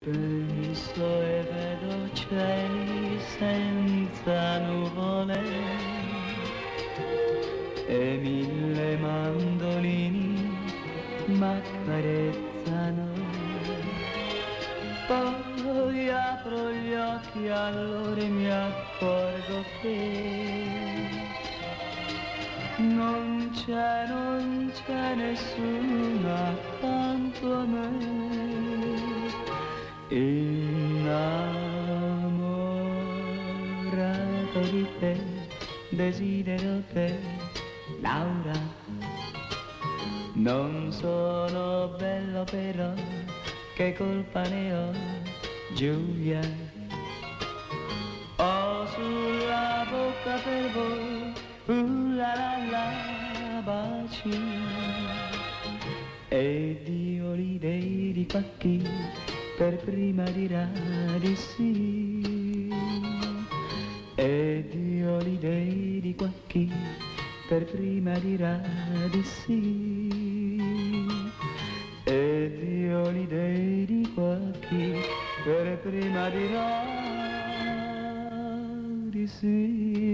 Penso e vedo cieli senza nuvole e mille mandolini m'accarezzano. Poi apro gli occhi, allora mi accorgo che non c'è nessuno accanto a me. Innamorato di te, desidero te, Laura. Non sono bello però, che colpa ne ho, Giulia? Ho sulla bocca per voi, la la la, baci. Ed io li di qua chi per prima dirà di sì. Ed io li di qua chi per prima dirà di sì. Ed io li di qua chi per prima dirà di sì.